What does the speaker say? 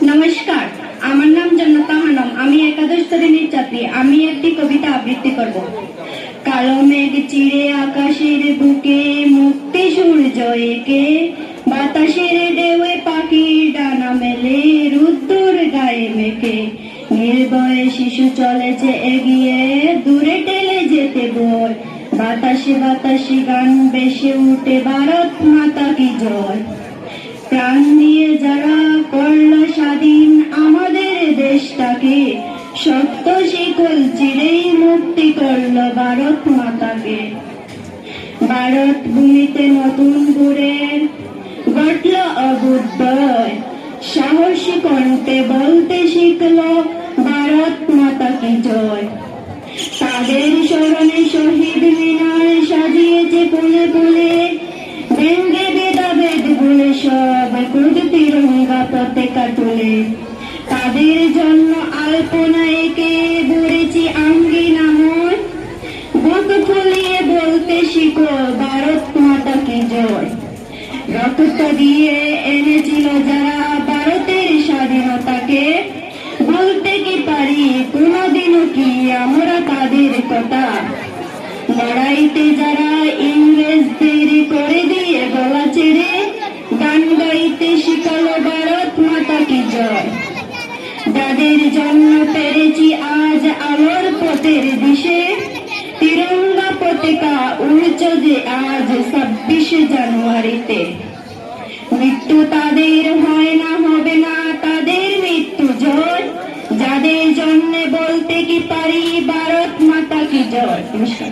নমস্কার, আমার নাম জান্নাতা খানম। আমি একাদশ শ্রেণীর ছাত্রী। আমি একটি কবিতা আবৃত্তি করব। কালো মেঘ চিরে আকাশের বুকে মুক্তি সূর্য একে, বাতাসের ঢেউয়ে পাখির ডানা মেলে রুদ্দুর গায়ে মেখে, নির্ভয়ে শিশু চলেছে এগিয়ে দূরে টেলে যেতে বয়, বাতাসে বাতাসে গান বেশে উঠে ভারত মাতা কি জয়। প্রাণ দিয়ে যারা করল স্বাধীন আমাদের দেশটাকে, সত্য শিকল চিরেই মুক্তি করল ভারত মাতাকে। ভারত ভূমিতে নতুন ভোরের ঘটল অভ্যুদয়, সাহসী কণ্ঠে বলতে শিখল ভারত মাতা কি জয়। তাদের স্মরণে শহীদ মিনার সাজিয়েছে ফুলে ফুলে, ভেঙ্গে ভেদাভেদ ভুলে সব ক্রোধ তিরঙ্গা পতাকা তুলে। তাদের জন্য আলপনা এঁকে গড়েছি আঙ্গিনাময়, বুক ফুলিয়ে বলতে শিখো ভারত মাতা কি জয়। রক্ত দিয়ে এনেছিল যারা ভারতের স্বাধীনতাকে, বলতে কি পারি কোনদিনও কি আমরা তাদের কথা। লড়াইতে যারা ইংরেজদের করে দিয়ে গলা ছেড়ে, গান গাইতে শিখালো ভারত মাতা কি জয়। যাদের জন্য পেরেছি আজ আলোর পথের দিশে, তিরঙ্গা পতাকা উড়ছে যে আজ 26শে জানুয়ারিতে। মৃত্যু তাদের হয় না, হবে না তাদের মৃত্যু জয়, যাদের জন্য বলতে কি পারি ভারত মাতা কি জয়। নমস্কার।